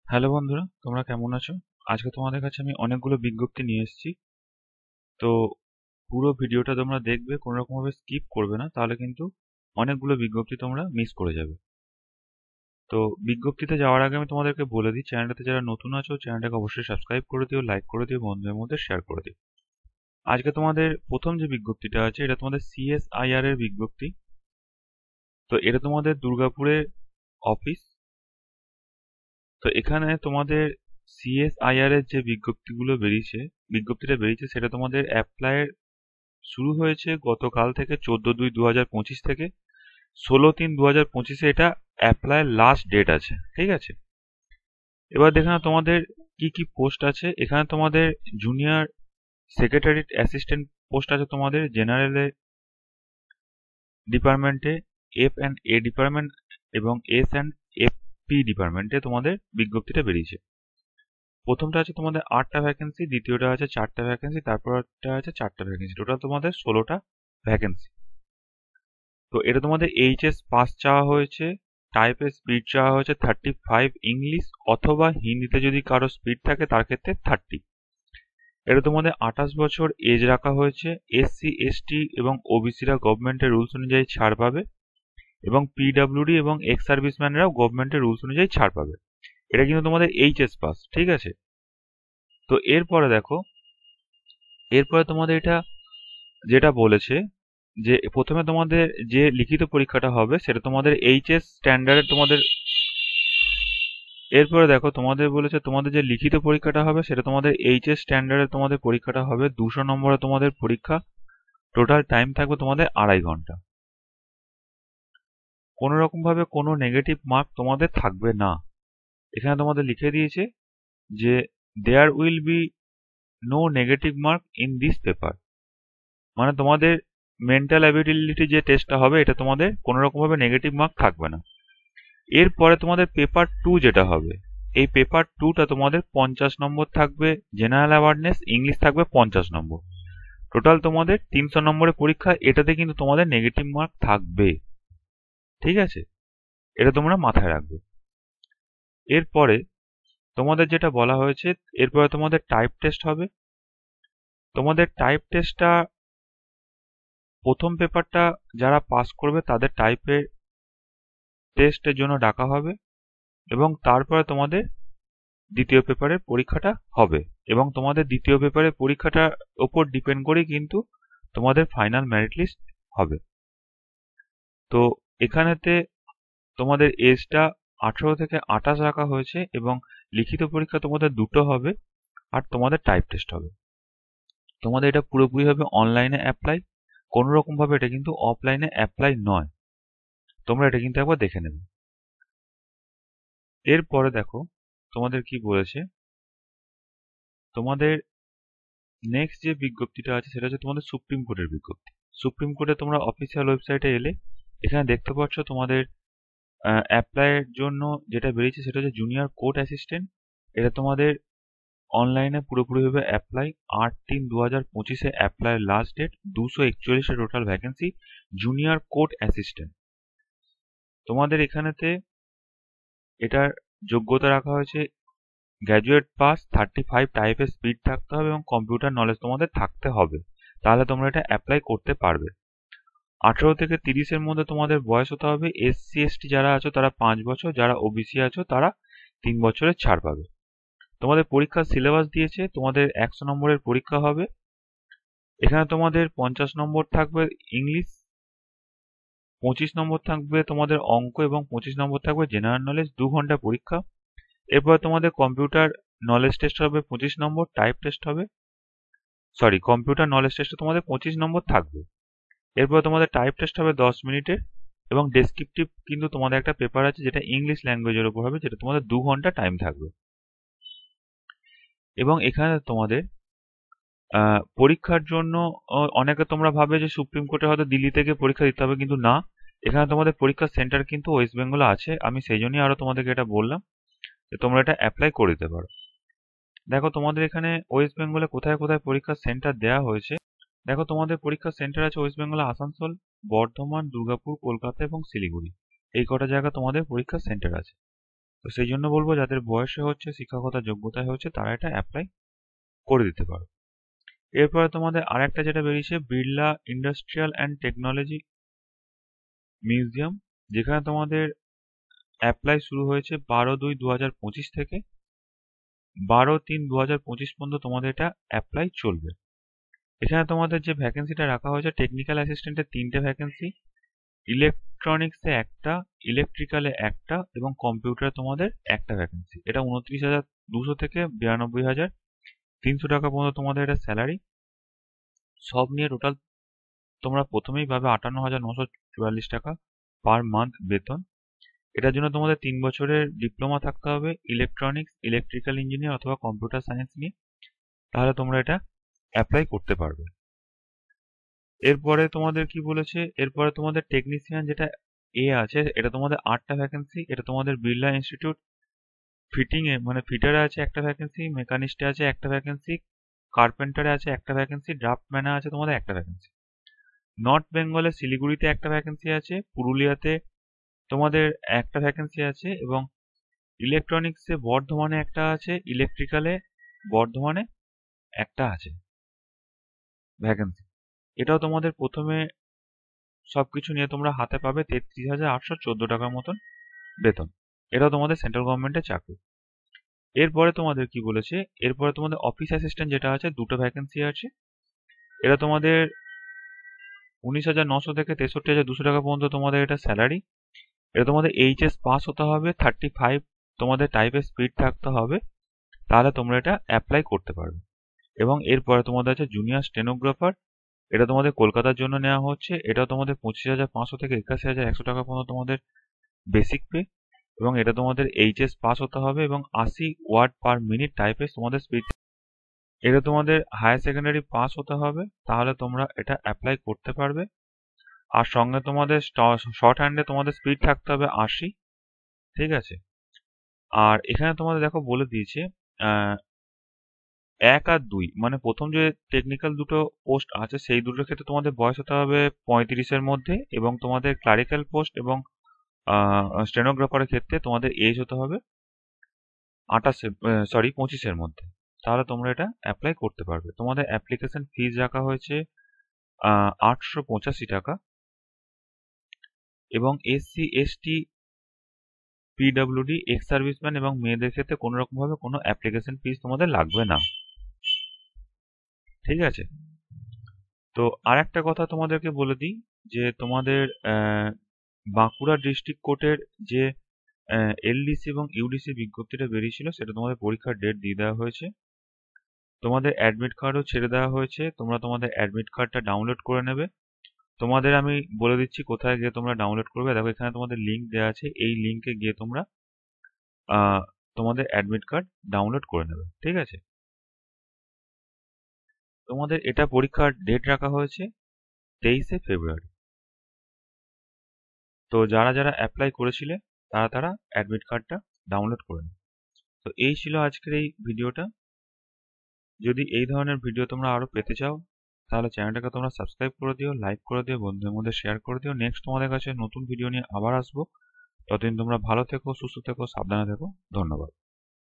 Hello বন্ধুরা, তোমরা কেমন আছো? আজকে তোমাদের কাছে আমি অনেকগুলো বিজ্ঞপ্তি নিয়ে এসেছি। তো পুরো ভিডিওটা তোমরা দেখবে, কোনো রকম ভাবে স্কিপ করবে না, তাহলে কিন্তু অনেকগুলো বিজ্ঞপ্তি তোমরা মিস করে যাবে। তো বিজ্ঞপ্তিতে যাওয়ার আগে আমি তোমাদেরকে বলে দিই, চ্যানেলটাতে যারা নতুন আছো চ্যানেলটাকে অবশ্যই সাবস্ক্রাইব করে দিও, লাইক করে দিও, বন্ধুদের মধ্যে শেয়ার করে দিও। আজকে তোমাদের প্রথম যে বিজ্ঞপ্তিটা আছে এটা তোমাদের CSIR এর বিজ্ঞপ্তি। তো এটা তোমাদের দুর্গাপুরের অফিস। তো এখানে তোমাদের CSIR এর যে বিজ্ঞপ্তিটা বেরিয়েছে সেটা তোমাদের অ্যাপ্লাই শুরু হয়েছে গতকাল থেকে 14/2/2025 থেকে 16/3/2025 এটা অ্যাপ্লাই লাস্ট ডেট আছে, ঠিক আছে? এবার দেখে নাও তোমাদের কি কি পোস্ট আছে। এখানে তোমাদের জুনিয়র সেক্রেটারিয়েট অ্যাসিস্ট্যান্ট পোস্ট আছে তোমাদের জেনারেল ডিপার্টমেন্টে, F&A ডিপার্টমেন্ট এবং S&FP ডিপার্টমেন্টে তোমাদের বিজ্ঞপ্তিটা বেরিয়েছে। প্রথমটা আছে তোমাদের 8টা ভ্যাকেন্সি, দ্বিতীয়টা আছে 4টা ভ্যাকেন্সি, তারপরটা আছে 4টা ভ্যাকেন্সি, টোটাল তোমাদের 16টা ভ্যাকেন্সি। তো এটা তোমাদের HS পাস চাওয়া হয়েছে, টাইপের স্পিড চাওয়া হয়েছে 35 ইংলিশ, অথবা হিন্দিতে যদি কারো স্পিড থাকে তার ক্ষেত্রে 30। এটা তোমাদের 28 বছর এজ রাখা হয়েছে। SC ST এবং OBCরা গভর্নমেন্টের রুলস অনুযায়ী ছাড় পাবে, এবং PWD এবং এক্স সার্ভিসম্যানরাও গভর্নমেন্টের রুলস অনুযায়ী ছাড় পাবে। এটা কিন্তু তোমাদের HS পাস, ঠিক আছে? তো এরপরে দেখো, এরপরে তোমাদের এটা যেটা বলেছে যে প্রথমে তোমাদের যে লিখিত পরীক্ষাটা হবে সেটা তোমাদের HS স্ট্যান্ডার্ডের তোমাদের। এরপরে দেখো তোমাদের বলেছে তোমাদের যে লিখিত পরীক্ষাটা হবে সেটা তোমাদের HS স্ট্যান্ডার্ডের তোমাদের পরীক্ষাটা হবে 200 নম্বরের তোমাদের পরীক্ষা। টোটাল টাইম থাকবে তোমাদের 2.5 ঘন্টা। কোনো রকম ভাবে কোনো নেগেটিভ মার্ক তোমাদের থাকবে না। এখানে তোমাদের লিখে দিয়েছে যে there will be no negative mark in this paper. মানে তোমাদের মেন্টাল অ্যাবিলিটি যে টেস্টটা হবে এটা তোমাদের কোনো রকম ভাবে নেগেটিভ মার্ক থাকবে না। এরপরে তোমাদের পেপার 2 যেটা হবে, এই পেপার 2টা তোমাদের 50 নম্বর থাকবে। জেনারেল অ্যাওয়ারনেস ইংলিশ থাকবে 50 নম্বর। টোটাল তোমাদের 300 নম্বরের পরীক্ষা। এটাতে কিন্তু তোমাদের নেগেটিভ মার্ক থাকবে, ঠিক আছে? এটা তোমরা মাথায় রাখবে। এরপরে তোমাদের যেটা বলা হয়েছে, এরপরে তোমাদের টাইপ টেস্ট হবে। তোমাদের টাইপ টেস্টটা প্রথম পেপারটা যারা পাস করবে তাদের টাইপের টেস্টের জন্য ডাকা হবে, এবং তারপরে তোমাদের দ্বিতীয় পেপারের পরীক্ষাটা হবে, এবং তোমাদের দ্বিতীয় পেপারের পরীক্ষাটার ওপর ডিপেন্ড করেই কিন্তু তোমাদের ফাইনাল মেরিট লিস্ট হবে। তো এখানেতে তোমাদের এজটা 18 থেকে 28 রাখা হয়েছে, এবং লিখিত পরীক্ষা তোমাদের দুটো হবে, আর তোমাদের টাইপ টেস্ট হবে। তোমাদের এটা পুরোপুরি হবে অনলাইনে অ্যাপ্লাই, কোনো রকম ভাবে এটা কিন্তু অফলাইনে অ্যাপ্লাই নয়। তোমরা এটা কিন্তু একবার দেখে নেবে। এরপরে দেখো তোমাদের কি বলেছে। তোমাদের নেক্সট যে বিজ্ঞপ্তিটা আছে সেটা হচ্ছে তোমাদের সুপ্রিম কোর্টের বিজ্ঞপ্তি। সুপ্রিম কোর্টে তোমরা অফিসিয়াল ওয়েবসাইটে এলে এখানে দেখতে পাচ্ছ তোমাদের অ্যাপ্লাইয়ের জন্য যেটা বেরিয়েছে সেটা হচ্ছে জুনিয়র কোর্ট অ্যাসিস্ট্যান্ট। এটা তোমাদের অনলাইনে পুরোপুরিভাবে অ্যাপ্লাই। 8/3/2025 অ্যাপ্লাইয়ের লাস্ট ডেট। 241টা total vacancy junior court assistant. তোমাদের এখানেতে এটার যোগ্যতা রাখা হয়েছে গ্র্যাজুয়েট পাস, 35 টাইপের স্পিড থাকতে হবে, এবং কম্পিউটার নলেজ তোমাদের থাকতে হবে, তাহলে তোমরা এটা অ্যাপ্লাই করতে পারবে। 18 থেকে 30-এর মধ্যে তোমাদের বয়স হতে হবে। SC ST যারা আছো তারা 5 বছর, যারা OBC আছো তারা 3 বছরের ছাড় পাবে। তোমাদের পরীক্ষার সিলেবাস দিয়েছে, তোমাদের 100 নম্বরের পরীক্ষা হবে। এখানে তোমাদের 50 নম্বর থাকবে ইংলিশ, 25 নম্বর থাকবে তোমাদের অঙ্ক, এবং 25 নম্বর থাকবে জেনারেল নলেজ। 2 ঘন্টা পরীক্ষা। এরপর তোমাদের কম্পিউটার নলেজ টেস্ট হবে 25 নম্বর, টাইপ টেস্ট হবে, কম্পিউটার নলেজ টেস্টে তোমাদের 25 নম্বর থাকবে। এরপর তোমাদের টাইপ টেস্ট হবে 10 মিনিটের, এবং ডেসক্রিপটিভ কিন্তু তোমাদের একটা পেপার আছে যেটা ইংলিশ ল্যাঙ্গুয়েজের উপর হবে, যেটা তোমাদের 2 ঘন্টা টাইম থাকবে। এবং এখানে তোমাদের পরীক্ষার জন্য অনেকে তোমরা ভাবে যে সুপ্রিম কোর্টে হয়তো দিল্লি থেকে পরীক্ষা দিতে হবে, কিন্তু না, এখানে তোমাদের পরীক্ষার সেন্টার কিন্তু ওয়েস্ট বেঙ্গলে আছে। আমি সেই জন্যই আরো তোমাদেরকে এটা বললাম যে তোমরা এটা অ্যাপ্লাই করে দিতে পারো। দেখো তোমাদের এখানে ওয়েস্ট বেঙ্গলে কোথায় কোথায় পরীক্ষার সেন্টার দেওয়া হয়েছে। দেখো তোমাদের পরীক্ষার সেন্টার আছে ওয়েস্ট বেঙ্গলে আসানসোল, বর্ধমান, দুর্গাপুর, কলকাতা এবং শিলিগুড়ি। এই কটা জায়গা তোমাদের পরীক্ষার সেন্টার আছে। তো সেই জন্য বলবো যাদের বয়সে হচ্ছে, শিক্ষাগত যোগ্যতায় হচ্ছে, তারা এটা অ্যাপ্লাই করে দিতে পারো। এরপরে তোমাদের আরেকটা যেটা বেরিয়েছে, Birla industrial and technology museum, যেখানে তোমাদের অ্যাপ্লাই শুরু হয়েছে 12/2/2025 থেকে 12/3/2025 পর্যন্ত তোমাদের এটা অ্যাপ্লাই চলবে। এখানে তোমাদের যে ভ্যাকেন্সিটা রাখা হয়েছে, টেকনিক্যাল অ্যাসিস্ট্যান্টের 3টে ভ্যাকেন্সি, ইলেকট্রনিক্সে একটা, ইলেকট্রিক্যালে একটা এবং কম্পিউটারে তোমাদের একটা ভ্যাকেন্সি। এটা 29,200 থেকে 92,300 টাকা পর্যন্ত তোমাদের এটা স্যালারি। সব নিয়ে টোটাল তোমরা প্রথমেই পাবে 58,944 টাকা পার মান্থ বেতন। এটার জন্য তোমাদের 3 বছরের ডিপ্লোমা থাকতে হবে ইলেকট্রনিক্স, ইলেকট্রিক্যাল ইঞ্জিনিয়ার অথবা কম্পিউটার সায়েন্স নিয়ে, তাহলে তোমরা এটা অ্যাপ্লাই করতে পারবে। এরপরে তোমাদের কি বলেছে, এরপরে তোমাদের টেকনিশিয়ান যেটা আছে, এটা তোমাদের 8টা ভ্যাকেন্সি। এটা তোমাদের বিড়লা ইনস্টিটিউট ফিটিং এ, মানে ফিটারে আছে একটা ভ্যাকেন্সি, মেকানিস্টে আছে একটা ভ্যাকেন্সি, কার্পেন্টারে আছে একটা ভ্যাকেন্সি, ড্রাফটম্যানে আছে তোমাদের একটা ভ্যাকেন্সি। নর্থ বেঙ্গলে শিলিগুড়িতে একটা ভ্যাকেন্সি আছে, পুরুলিয়াতে তোমাদের একটা ভ্যাকেন্সি আছে এবং ইলেকট্রনিক্সে বর্ধমানে একটা আছে, ইলেকট্রিক্যালে বর্ধমানে একটা আছে ভ্যাকেন্সি। এটাও তোমাদের প্রথমে সবকিছু নিয়ে তোমরা হাতে পাবে 33,814 টাকার মতন বেতন। এটাও তোমাদের সেন্ট্রাল গভর্নমেন্টের চাকরি। এরপরে তোমাদের কি বলেছে, এরপরে তোমাদের অফিস অ্যাসিস্ট্যান্ট যেটা আছে, 2টো ভ্যাকেন্সি আছে। এটা তোমাদের 19,900 থেকে 63,200 টাকা পর্যন্ত তোমাদের এটা স্যালারি। এটা তোমাদের এইচএস পাস হতে হবে, 35 তোমাদের টাইপের স্পিড থাকতে হবে, তাহলে তোমরা এটা অ্যাপ্লাই করতে পারবে। এবং এরপরে তোমাদের আছে জুনিয়র স্টেনোগ্রাফার, এটা তোমাদের কলকাতার জন্য নেওয়া হচ্ছে। এটা তোমাদের 25,500 থেকে 81,100 টাকা পর্যন্ত তোমাদের বেসিক পে, এবং এটা তোমাদের এইচএস পাস হতে হবে এবং 80 ওয়ার্ড পার মিনিট টাইপের তোমাদের স্পিড। এটা তোমাদের হায়ার সেকেন্ডারি পাস হতে হবে, তাহলে তোমরা এটা অ্যাপ্লাই করতে পারবে। আর সঙ্গে তোমাদের শর্ট হ্যান্ডে তোমাদের স্পিড থাকতে হবে 80, ঠিক আছে। আর এখানে তোমাদের দেখো বলে দিয়েছে 1 আর 2, মানে প্রথম যে টেকনিক্যাল দুটো পোস্ট আছে সেই দুটোর ক্ষেত্রে তোমাদের বয়স হতে হবে 35-এর মধ্যে, এবং তোমাদের ক্লারিক্যাল পোস্ট এবং স্টেনোগ্রাফারের ক্ষেত্রে তোমাদের এজ হতে হবে 25-এর মধ্যে, তাহলে তোমরা এটা অ্যাপ্লাই করতে পারবে। তোমাদের অ্যাপ্লিকেশন ফিজ রাখা হয়েছে 885 টাকা, এবং SC, ST, PWD, ex serviceman এবং মেয়েদের ক্ষেত্রে কোনো রকম ভাবে কোনো অ্যাপ্লিকেশন ফিজ তোমাদের লাগবে না, ঠিক আছে। তো আর একটা কথা তোমাদেরকে বলে দিই, যে তোমাদের বাঁকুড়া ডিস্ট্রিক্ট কোর্টের যে এলডিসি এবং ইউডিসি বিজ্ঞপ্তিটা বেরিয়েছিল, সেটা তোমাদের পরীক্ষার ডেট দিয়ে দেওয়া হয়েছে। তোমাদের অ্যাডমিট কার্ডও ছেড়ে দেওয়া হয়েছে, তোমরা তোমাদের অ্যাডমিট কার্ডটা ডাউনলোড করে নেবে। তোমাদের আমি বলে দিচ্ছি কোথায় গিয়ে তোমরা ডাউনলোড করবে। দেখো এখানে তোমাদের লিঙ্ক দেওয়া আছে, এই লিঙ্কে গিয়ে তোমরা তোমাদের অ্যাডমিট কার্ড ডাউনলোড করে নেবে, ঠিক আছে। তোমাদের এটা পরীক্ষার ডেট রাখা হয়েছে 23শে ফেব্রুয়ারি। তো যারা যারা অ্যাপ্লাই করেছিলে তারা অ্যাডমিট কার্ডটা ডাউনলোড করে নেবে। তো এই ছিল আজকের এই ভিডিওটা। যদি এই ধরনের ভিডিও তোমরা আরো পেতে চাও, তাহলে চ্যানেলটাকে তোমরা সাবস্ক্রাইব করে দিও, লাইক করে দিও, বন্ধুদের মধ্যে শেয়ার করে দিও। নেক্সট তোমাদের কাছে নতুন ভিডিও নিয়ে আবার আসবো। ততদিন তোমরা ভালো থেকো, সুস্থ থেকো, সাবধানে থেকো। ধন্যবাদ।